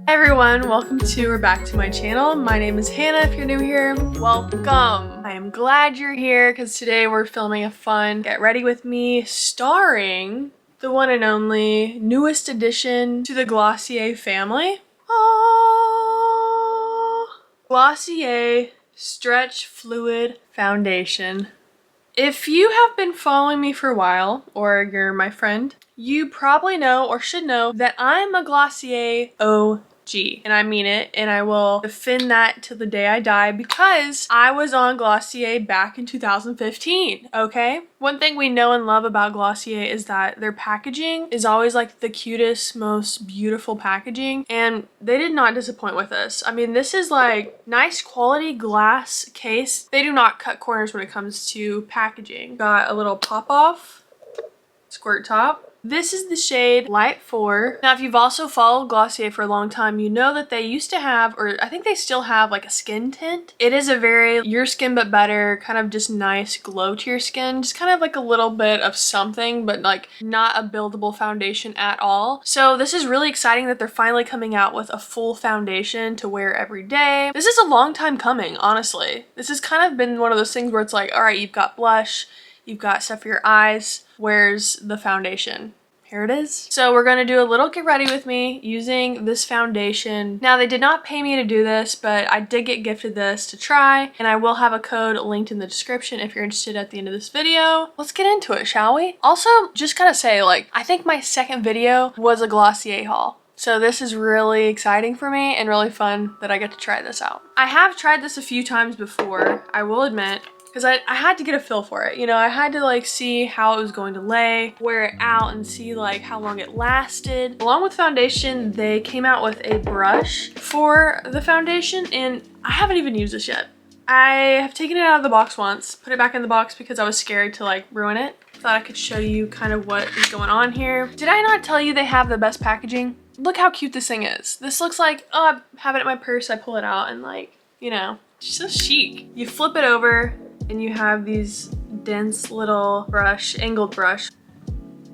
Hey everyone, welcome to or back to my channel. My name is Hannah. If you're new here, welcome. I am glad you're here because today we're filming a fun Get Ready With Me starring the one and only newest addition to the Glossier family. Aww. Glossier Stretch Fluid Foundation. If you have been following me for a while, or you're my friend, you probably know or should know that I'm a Glossier OG. And I mean it, and I will defend that till the day I die because I was on Glossier back in 2015, okay? One thing we know and love about Glossier is that their packaging is always like the cutest, most beautiful packaging, and they did not disappoint with us. I mean, this is like nice quality glass case. They do not cut corners when it comes to packaging. Got a little pop-off squirt top. This is the shade Light 4. Now, if you've also followed Glossier for a long time, you know that they used to have, or I think they still have, like a skin tint. It is a very your skin but better, kind of just nice glow to your skin. Just kind of like a little bit of something, but like not a buildable foundation at all. So this is really exciting that they're finally coming out with a full foundation to wear every day. This is a long time coming, honestly. This has kind of been one of those things where it's like, all right, you've got blush, you've got stuff for your eyes, where's the foundation? Here it is. So we're gonna do a little get ready with me using this foundation. Now, they did not pay me to do this, but I did get gifted this to try, and I will have a code linked in the description if you're interested at the end of this video. Let's get into it, shall we? Also, just gotta say, like, I think my second video was a Glossier haul. So this is really exciting for me and really fun that I get to try this out. I have tried this a few times before, I will admit, because I had to get a feel for it. You know, I had to like see how it was going to lay, wear it out, and see like how long it lasted. Along with foundation, they came out with a brush for the foundation, and I haven't even used this yet. I have taken it out of the box once, put it back in the box because I was scared to like ruin it. Thought I could show you kind of what is going on here. Did I not tell you they have the best packaging? Look how cute this thing is. This looks like, oh, I have it in my purse, I pull it out, and like, you know, it's so chic. You flip it over, and you have these dense little brush, angled brush.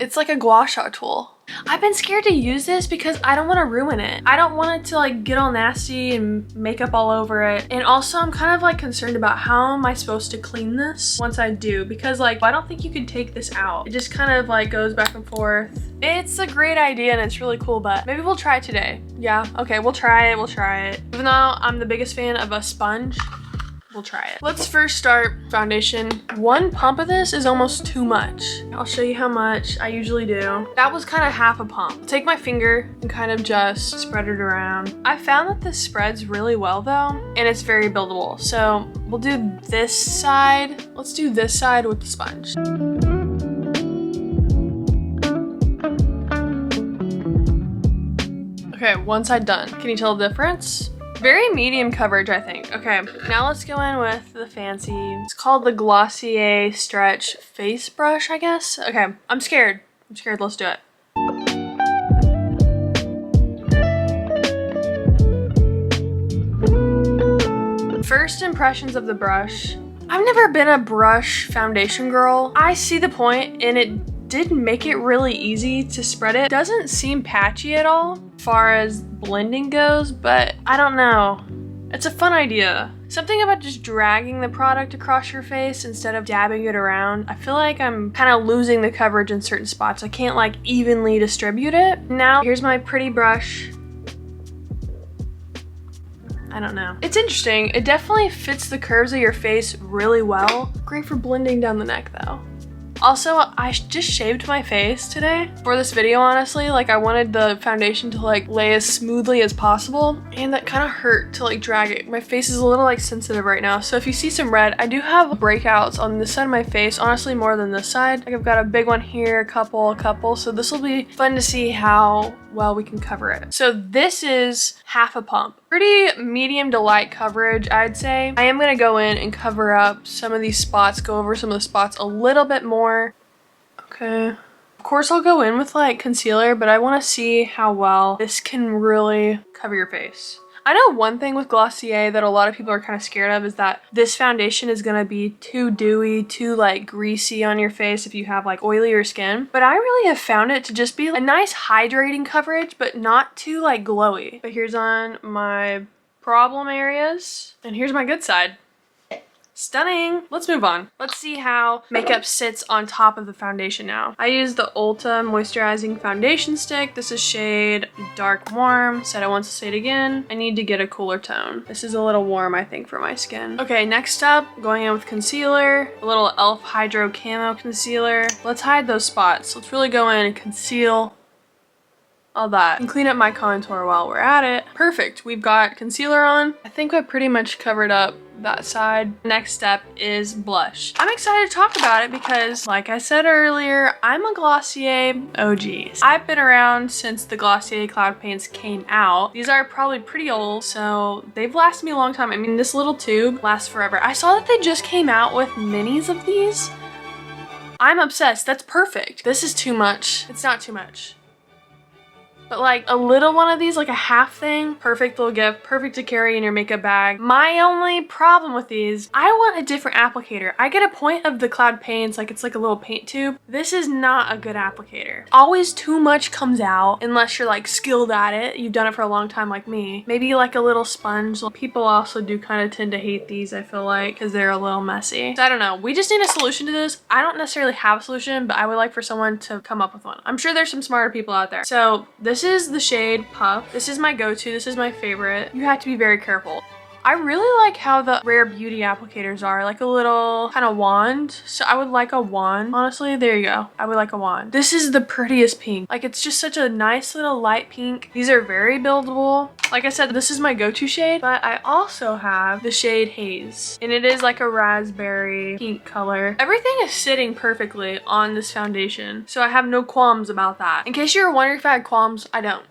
It's like a gua sha tool. I've been scared to use this because I don't want to ruin it. I don't want it to like get all nasty and makeup all over it. And also I'm kind of like concerned about how am I supposed to clean this once I do, because like I don't think you can take this out. It just kind of like goes back and forth. It's a great idea and it's really cool, but maybe we'll try it today. Yeah, okay, we'll try it. Even though I'm the biggest fan of a sponge, we'll try it. Let's first start foundation. One pump of this is almost too much. I'll show you how much I usually do. That was kind of half a pump. Take my finger and kind of just spread it around. I found that this spreads really well though, and it's very buildable. So we'll do this side. Let's do this side with the sponge. Okay, one side done. Can you tell the difference? Very medium coverage, I think. Okay, now let's go in with the fancy. It's called the Glossier Stretch Face Brush, I guess. Okay, I'm scared. Let's do it. First impressions of the brush. I've never been a brush foundation girl. I see the point, and it did make it really easy to spread it. Doesn't seem patchy at all as far as blending goes, but I don't know. It's a fun idea. Something about just dragging the product across your face instead of dabbing it around. I feel like I'm kind of losing the coverage in certain spots. I can't like evenly distribute it. Now, here's my pretty brush. I don't know. It's interesting. It definitely fits the curves of your face really well. Great for blending down the neck though. Also, I just shaved my face today for this video, honestly. Like, I wanted the foundation to like lay as smoothly as possible, and that kind of hurt to like drag it. My face is a little like sensitive right now, so if you see some red, I do have breakouts on this side of my face, honestly more than this side. Like, I've got a big one here, a couple, so this will be fun to see how well we can cover it. So this is half a pump. Pretty medium to light coverage, I'd say. I am gonna go in and cover up some of these spots, go over some of the spots a little bit more. Okay. Of course I'll go in with like concealer, but I wanna see how well this can really cover your face. I know one thing with Glossier that a lot of people are kind of scared of is that this foundation is going to be too dewy, too like greasy on your face if you have like oilier skin. But I really have found it to just be a nice hydrating coverage, but not too like glowy. But here's on my problem areas, and here's my good side. Stunning. Let's move on. Let's see how makeup sits on top of the foundation now. I use the Ulta Moisturizing Foundation Stick. This is shade Dark Warm. Said I once, to say it again. I need to get a cooler tone. This is a little warm, I think, for my skin. Okay, next up, going in with concealer. A little e.l.f. Hydro Camo Concealer. Let's hide those spots. Let's really go in and conceal all that and clean up my contour while we're at it. Perfect. We've got concealer on. I think I pretty much covered up that side. Next step is blush. I'm excited to talk about it because, like I said earlier, I'm a Glossier OG. I've been around since the Glossier Cloud Paints came out. These are probably pretty old, so they've lasted me a long time. I mean, this little tube lasts forever. I saw that they just came out with minis of these. I'm obsessed. That's perfect. This is too much. It's not too much. But like a little one of these, like a half thing, perfect little gift, perfect to carry in your makeup bag. My only problem with these, I want a different applicator. I get a point of the Cloud Paints, like it's like a little paint tube. This is not a good applicator. Always too much comes out unless you're like skilled at it. You've done it for a long time like me. Maybe like a little sponge. People also do kind of tend to hate these, I feel like, because they're a little messy. So I don't know. We just need a solution to this. I don't necessarily have a solution, but I would like for someone to come up with one. I'm sure there's some smarter people out there. So this is the shade Puff. This is my go-to. This is my favorite. You have to be very careful. I really like how the Rare Beauty applicators are, like a little kind of wand. So I would like a wand. Honestly, there you go. I would like a wand. This is the prettiest pink. Like, it's just such a nice little light pink. These are very buildable. Like I said, this is my go-to shade, but I also have the shade Haze, and it is like a raspberry pink color. Everything is sitting perfectly on this foundation, so I have no qualms about that. In case you're wondering if I had qualms, I don't.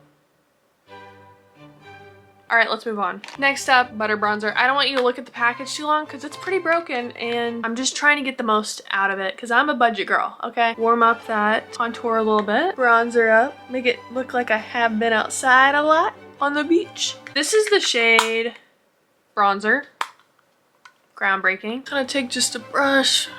All right, let's move on. Next up, butter bronzer. I don't want you to look at the package too long because it's pretty broken, and I'm just trying to get the most out of it because I'm a budget girl, okay? Warm up that contour a little bit. Bronzer up. Make it look like I have been outside a lot on the beach. This is the shade Bronzer. Groundbreaking. I'm gonna take just a brush,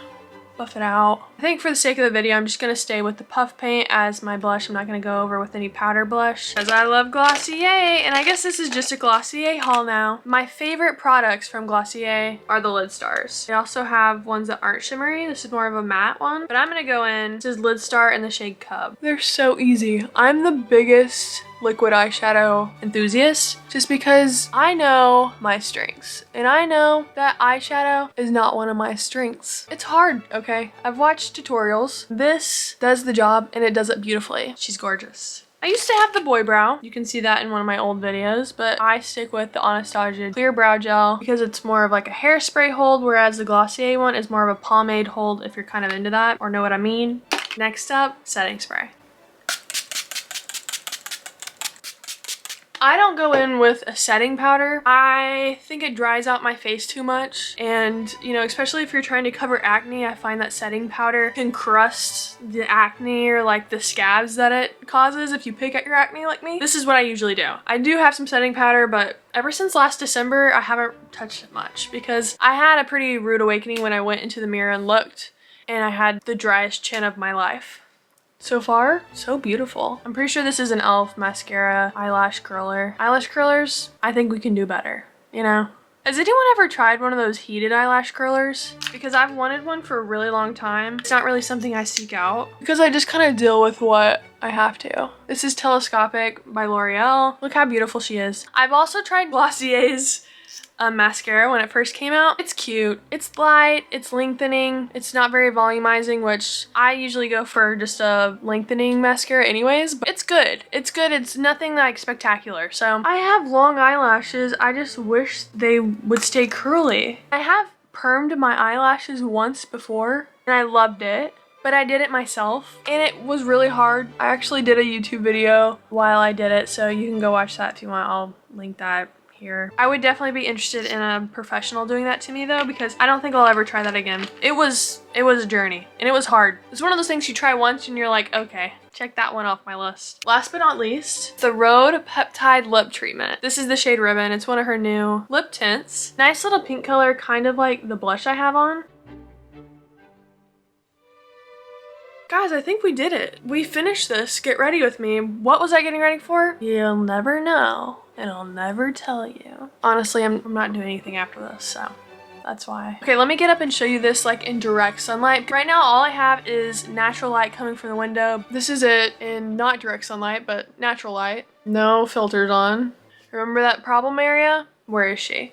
buff it out. I think for the sake of the video, I'm just gonna stay with the puff paint as my blush. I'm not gonna go over with any powder blush because I love Glossier, and I guess this is just a Glossier haul now. My favorite products from Glossier are the lid stars. They also have ones that aren't shimmery. This is more of a matte one, but I'm gonna go in. This is lid star in the shade Cub. They're so easy. I'm the biggest liquid eyeshadow enthusiast just because I know my strengths, and I know that eyeshadow is not one of my strengths. It's hard, okay? I've watched tutorials. This does the job, and it does it beautifully. She's gorgeous. I used to have the boy brow. You can see that in one of my old videos, but I stick with the Anastasia clear brow gel because it's more of like a hairspray hold, whereas the Glossier one is more of a pomade hold if you're kind of into that or know what I mean. Next up, setting spray. I don't go in with a setting powder. I think it dries out my face too much, and you know, especially if you're trying to cover acne, I find that setting powder can crust the acne or like the scabs that it causes if you pick at your acne like me. This is what I usually do. I do have some setting powder, but ever since last December, I haven't touched it much because I had a pretty rude awakening when I went into the mirror and looked, and I had the driest chin of my life. So far, so beautiful. I'm pretty sure this is an e.l.f. mascara eyelash curler. Eyelash curlers, I think we can do better, you know? Has anyone ever tried one of those heated eyelash curlers? Because I've wanted one for a really long time. It's not really something I seek out because I just kind of deal with what I have to. This is Telescopic by L'Oreal. Look how beautiful she is. I've also tried Glossier's mascara when it first came out. It's cute. It's light. It's lengthening. It's not very volumizing, which I usually go for just a lengthening mascara anyways, but it's good. It's good. It's nothing like spectacular. So I have long eyelashes. I just wish they would stay curly. I have permed my eyelashes once before and I loved it, but I did it myself and it was really hard. I actually did a YouTube video while I did it, so you can go watch that if you want. I'll link that here. I would definitely be interested in a professional doing that to me though, because I don't think I'll ever try that again. It was a journey and it was hard. It's one of those things you try once and you're like, okay, check that one off my list. Last but not least, the Rhode Peptide Lip Treatment. This is the shade Ribbon. It's one of her new lip tints. Nice little pink color, kind of like the blush I have on. Guys, I think we did it. We finished this. Get ready with me. What was I getting ready for? You'll never know, and I'll never tell you. Honestly, I'm not doing anything after this, so that's why. Okay, let me get up and show you this like in direct sunlight. Right now, all I have is natural light coming from the window. This is it in not direct sunlight, but natural light. No filters on. Remember that problem area? Where is she?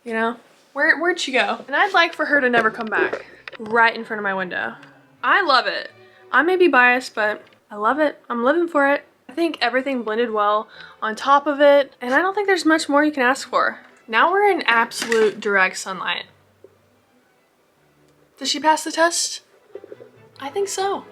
You know? Where'd she go? And I'd like for her to never come back. Right in front of my window. I love it. I may be biased, but I love it. I'm living for it. I think everything blended well on top of it, and I don't think there's much more you can ask for. Now we're in absolute direct sunlight. Did she pass the test? I think so.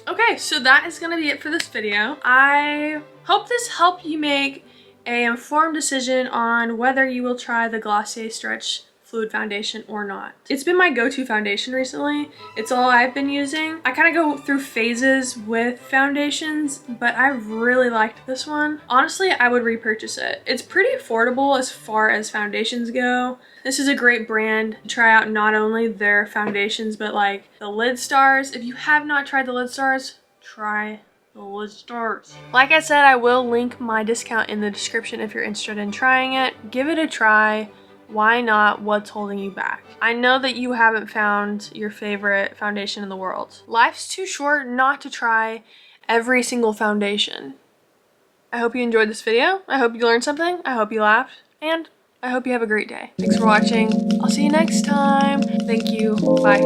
Okay, so that is gonna be it for this video. I hope this helped you make an informed decision on whether you will try the Glossier Stretch Fluid Foundation or not. It's been my go-to foundation recently. It's all I've been using. I kind of go through phases with foundations, but I really liked this one. Honestly, I would repurchase it. It's pretty affordable as far as foundations go. This is a great brand to try out not only their foundations, but like the lid stars. If you have not tried the lid stars, try the lid stars. Like I said, I will link my discount in the description if you're interested in trying it. Give it a try. Why not? What's holding you back? I know that you haven't found your favorite foundation in the world. Life's too short not to try every single foundation. I hope you enjoyed this video. I hope you learned something. I hope you laughed. And I hope you have a great day. Thanks for watching. I'll see you next time. Thank you. Bye.